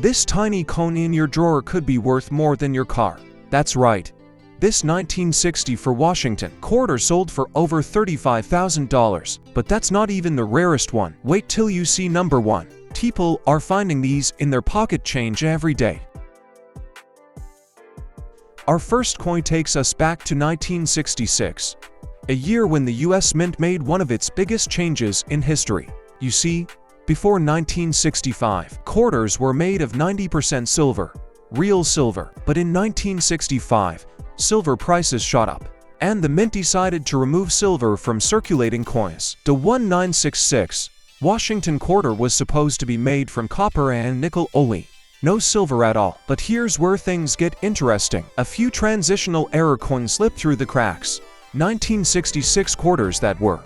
This tiny coin in your drawer could be worth more than your car. That's right. This 1964 Washington quarter sold for over $35,000. But that's not even the rarest one. Wait till you see number 1. People are finding these in their pocket change every day. Our first coin takes us back to 1966, a year when the US Mint made one of its biggest changes in history. You see, before 1965, quarters were made of 90% silver, real silver. But in 1965, silver prices shot up, and the Mint decided to remove silver from circulating coins. The 1966 Washington quarter was supposed to be made from copper and nickel only. No silver at all. But here's where things get interesting. A few transitional error coins slipped through the cracks. 1966 quarters that were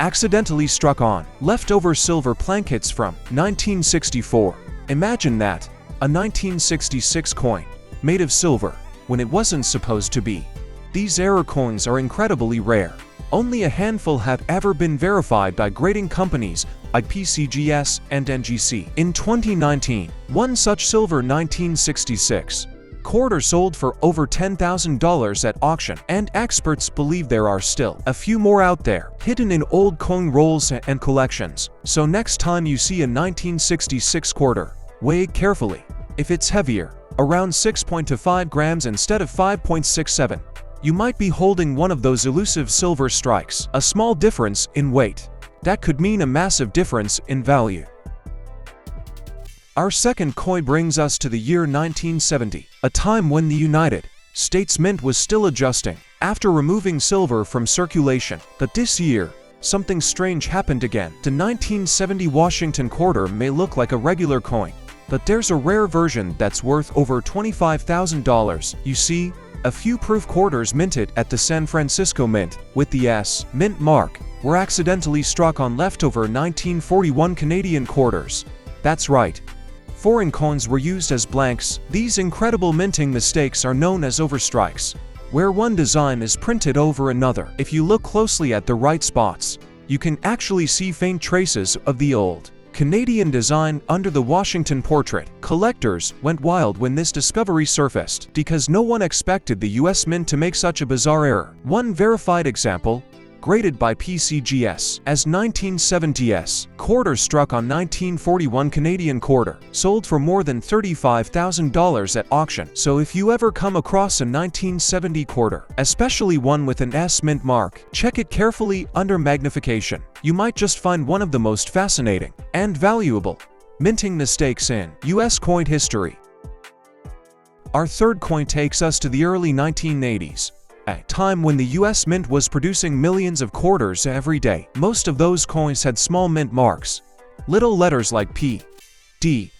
accidentally struck on leftover silver plankets from 1964. Imagine that, a 1966 coin made of silver when it wasn't supposed to be. These error coins are incredibly rare. Only a handful have ever been verified by grading companies like PCGS and NGC. In 2019, one such silver 1966 quarter sold for over $10,000 at auction, and experts believe there are still a few more out there, hidden in old coin rolls and collections. So next time you see a 1966 quarter, weigh it carefully. If it's heavier, around 6.25 grams instead of 5.67, you might be holding one of those elusive silver strikes. A small difference in weight, that could mean a massive difference in value. Our second coin brings us to the year 1970, a time when the United States Mint was still adjusting after removing silver from circulation. But this year, something strange happened again. The 1970 Washington quarter may look like a regular coin, but there's a rare version that's worth over $25,000. You see, a few proof quarters minted at the San Francisco Mint with the S Mint mark were accidentally struck on leftover 1941 Canadian quarters. That's right. Foreign coins were used as blanks. These incredible minting mistakes are known as overstrikes, where one design is printed over another. If you look closely at the right spots, you can actually see faint traces of the old Canadian design under the Washington portrait. Collectors went wild when this discovery surfaced because no one expected the US Mint to make such a bizarre error. One verified example, graded by PCGS as 1970s quarter struck on 1941 Canadian quarter, sold for more than $35,000 at auction. So if you ever come across a 1970 quarter, especially one with an S Mint mark, check it carefully under magnification. You might just find one of the most fascinating and valuable minting mistakes in US coin history. Our third coin takes us to the early 1980s. A time when the US Mint was producing millions of quarters every day. Most of those coins had small mint marks, little letters like P, D,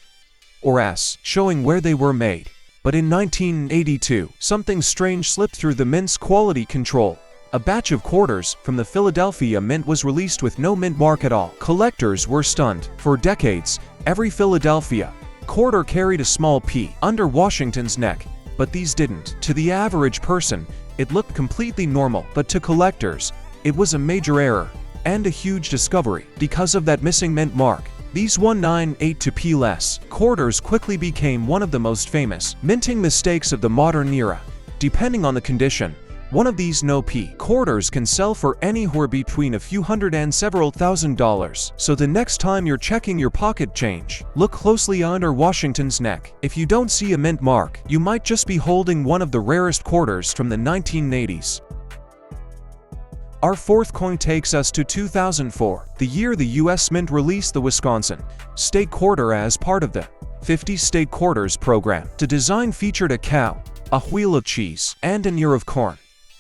or S, showing where they were made. But in 1982, something strange slipped through the Mint's quality control. A batch of quarters from the Philadelphia Mint was released with no mint mark at all. Collectors were stunned. For decades, every Philadelphia quarter carried a small P under Washington's neck, but these didn't. To the average person, it looked completely normal, but to collectors, it was a major error and a huge discovery. Because of that missing mint mark, these 198 P-less quarters quickly became one of the most famous minting mistakes of the modern era. Depending on the condition, one of these no P quarters can sell for anywhere between a few hundred and several $1,000s. So the next time you're checking your pocket change, look closely under Washington's neck. If you don't see a mint mark, you might just be holding one of the rarest quarters from the 1980s. Our fourth coin takes us to 2004, the year the US Mint released the Wisconsin State Quarter as part of the 50 State Quarters program. The design featured a cow, a wheel of cheese, and an ear of corn,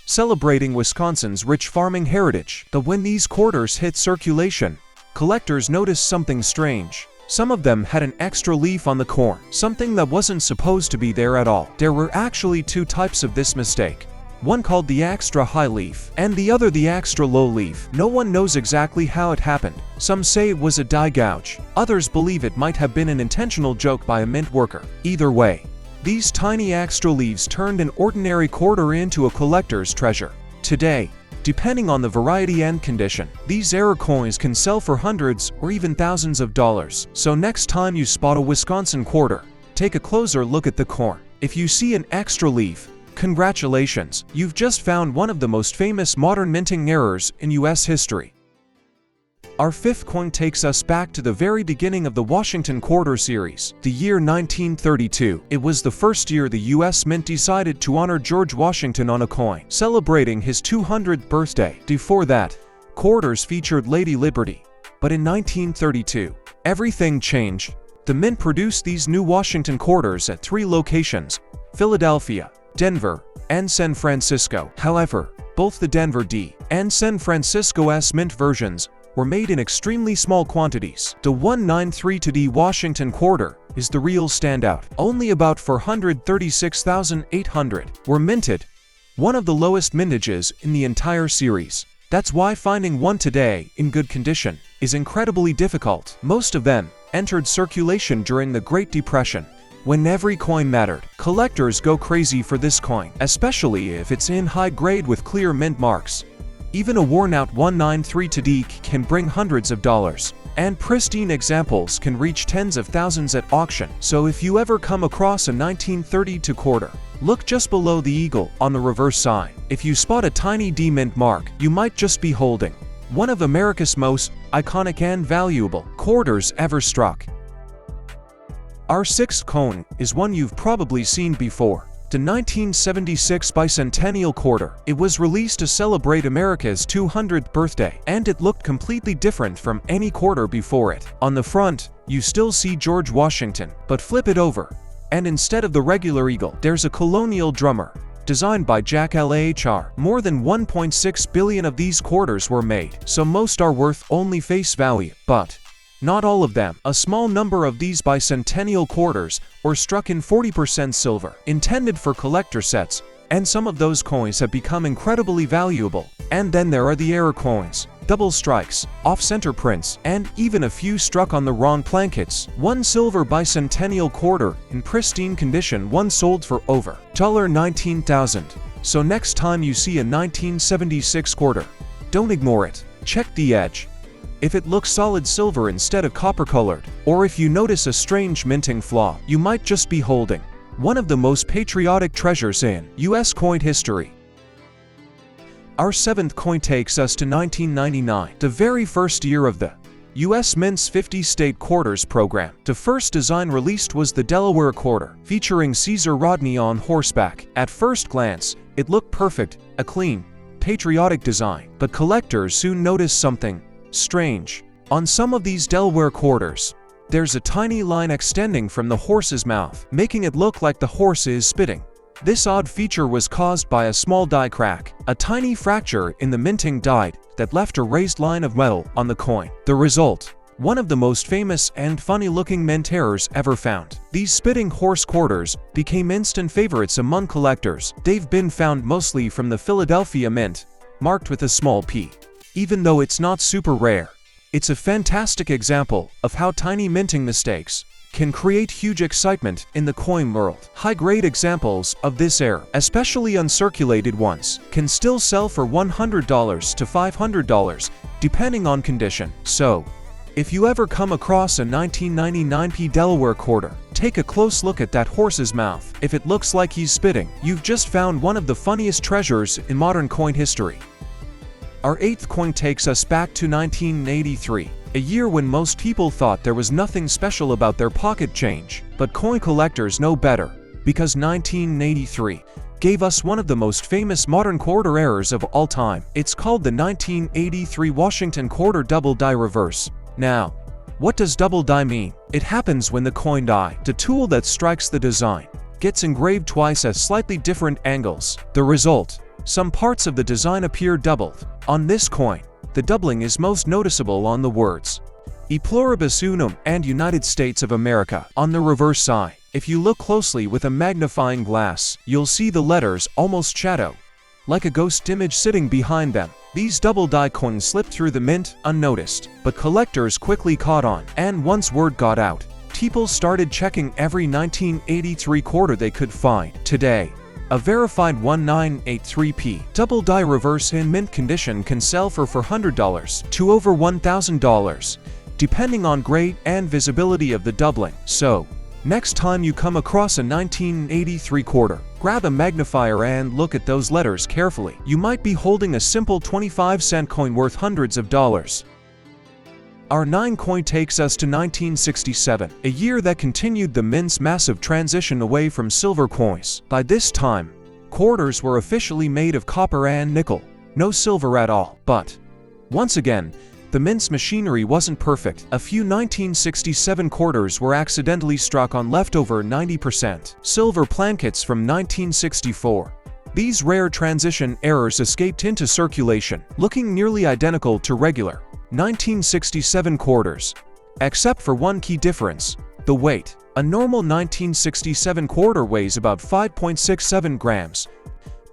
celebrating Wisconsin's rich farming heritage. But when these quarters hit circulation, collectors noticed something strange. Some of them had an extra leaf on the corn, something that wasn't supposed to be there at all. There were actually two types of this mistake, one called the extra high leaf, and the other the extra low leaf. No one knows exactly how it happened. Some say it was a die gouge, others believe it might have been an intentional joke by a mint worker. Either way, these tiny extra leaves turned an ordinary quarter into a collector's treasure. Today, depending on the variety and condition, these error coins can sell for hundreds or even thousands of dollars. So next time you spot a Wisconsin quarter, take a closer look at the coin. If you see an extra leaf, congratulations, you've just found one of the most famous modern minting errors in US history. Our fifth coin takes us back to the very beginning of the Washington Quarter series, the year 1932. It was the first year the US Mint decided to honor George Washington on a coin, celebrating his 200th birthday. Before that, quarters featured Lady Liberty. But in 1932, everything changed. The Mint produced these new Washington quarters at 3 locations: Philadelphia, Denver, and San Francisco. However, both the Denver D and San Francisco S Mint versions were made in extremely small quantities. The 193D Washington quarter is the real standout. Only about 436,800 were minted, one of the lowest mintages in the entire series. That's why finding one today in good condition is incredibly difficult. Most of them entered circulation during the Great Depression, when every coin mattered. Collectors go crazy for this coin, especially if it's in high grade with clear mint marks. Even a worn-out 193D can bring hundreds of dollars, and pristine examples can reach tens of thousands at auction. So if you ever come across a 1932 quarter, look just below the eagle on the reverse side. If you spot a tiny D mint mark, you might just be holding one of America's most iconic and valuable quarters ever struck. Our sixth coin is one you've probably seen before. The 1976 Bicentennial quarter. It was released to celebrate America's 200th birthday, and it looked completely different from any quarter before it. On the front, you still see George Washington, but flip it over, and instead of the regular eagle, there's a colonial drummer, designed by Jack Lahr. More than 1.6 billion of these quarters were made, so most are worth only face value, but not all of them. A small number of these bicentennial quarters were struck in 40% silver, intended for collector sets, and some of those coins have become incredibly valuable. And then there are the error coins, double strikes, off-center prints, and even a few struck on the wrong plankets. One silver bicentennial quarter in pristine condition once sold for over $19,000. So next time you see a 1976 quarter, don't ignore it. Check the edge. If it looks solid silver instead of copper-colored, or if you notice a strange minting flaw, you might just be holding one of the most patriotic treasures in US coin history. Our seventh coin takes us to 1999, the very first year of the US Mint's 50-state quarters program. The first design released was the Delaware quarter, featuring Caesar Rodney on horseback. At first glance, it looked perfect, a clean, patriotic design. But collectors soon noticed something strange. On some of these Delaware quarters, there's a tiny line extending from the horse's mouth, making it look like the horse is spitting. This odd feature was caused by a small die crack, a tiny fracture in the minting die that left a raised line of metal on the coin. The result? One of the most famous and funny-looking mint errors ever found. These spitting horse quarters became instant favorites among collectors. They've been found mostly from the Philadelphia Mint, marked with a small p. Even though it's not super rare, it's a fantastic example of how tiny minting mistakes can create huge excitement in the coin world. High-grade examples of this error, especially uncirculated ones, can still sell for $100 to $500, depending on condition. So, if you ever come across a 1999p Delaware quarter, take a close look at that horse's mouth. If it looks like he's spitting, you've just found one of the funniest treasures in modern coin history. Our eighth coin takes us back to 1983, a year when most people thought there was nothing special about their pocket change. But coin collectors know better, because 1983 gave us one of the most famous modern quarter errors of all time. It's called the 1983 Washington Quarter Double Die Reverse. Now, what does double die mean? It happens when the coin die, the tool that strikes the design, gets engraved twice at slightly different angles. The result? Some parts of the design appear doubled. On this coin, the doubling is most noticeable on the words E pluribus unum and United States of America. On the reverse side, if you look closely with a magnifying glass, you'll see the letters almost shadow, like a ghost image sitting behind them. These double die coins slipped through the mint unnoticed, but collectors quickly caught on, and once word got out, people started checking every 1983 quarter they could find. Today, a verified 1983p double die reverse in mint condition can sell for $400 to over $1,000, depending on grade and visibility of the doubling. So, Next time you come across a 1983 quarter, grab a magnifier and look at those letters carefully. You might be holding a simple 25-cent coin worth hundreds of dollars. Our 9 coin takes us to 1967, a year that continued the mint's massive transition away from silver coins. By this time, quarters were officially made of copper and nickel, no silver at all. But once again, the mint's machinery wasn't perfect. A few 1967 quarters were accidentally struck on leftover 90% silver plankets from 1964. These rare transition errors escaped into circulation, looking nearly identical to regular 1967 quarters, except for one key difference: the weight. A normal 1967 quarter weighs about 5.67 grams,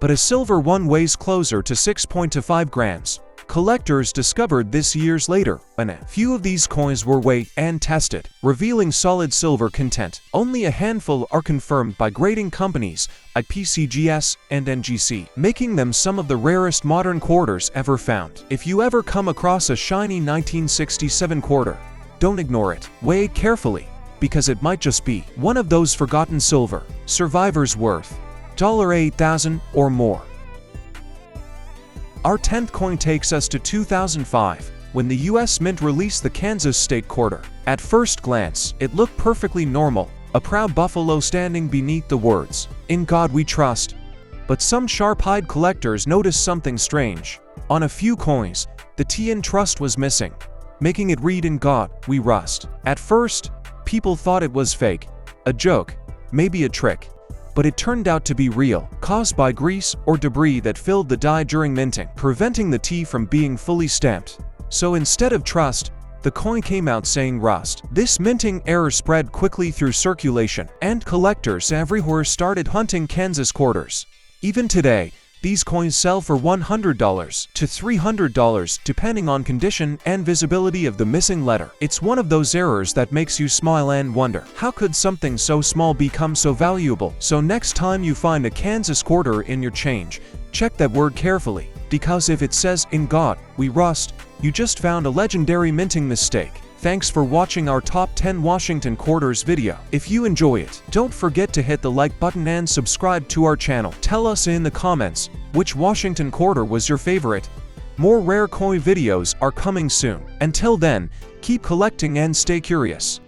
but a silver one weighs closer to 6.25 grams. Collectors discovered this years later, and a few of these coins were weighed and tested, revealing solid silver content. Only a handful are confirmed by grading companies like PCGS and NGC, making them some of the rarest modern quarters ever found. If you ever come across a shiny 1967 quarter, don't ignore it. Weigh it carefully, because it might just be one of those forgotten silver survivors worth $8,000 or more. Our 10th coin takes us to 2005, when the US Mint released the Kansas State Quarter. At first glance, it looked perfectly normal, a proud buffalo standing beneath the words, "In God We Trust." But some sharp-eyed collectors noticed something strange. On a few coins, the T in trust was missing, making it read "In God We Rust." At first, people thought it was fake, a joke, maybe a trick. But it turned out to be real, caused by grease or debris that filled the die during minting, preventing the T from being fully stamped. So instead of trust, the coin came out saying rust. This minting error spread quickly through circulation, and collectors everywhere started hunting Kansas quarters. Even today, these coins sell for $100 to $300 depending on condition and visibility of the missing letter. It's one of those errors that makes you smile and wonder, how could something so small become so valuable? So next time you find a Kansas quarter in your change, check that word carefully, because if it says "In God We Rust," you just found a legendary minting mistake. Thanks for watching our top 10 Washington quarters video. If you enjoy it, don't forget to hit the like button and subscribe to our channel. Tell us in the comments which Washington quarter was your favorite. More rare coin videos are coming soon. Until then, keep collecting and stay curious.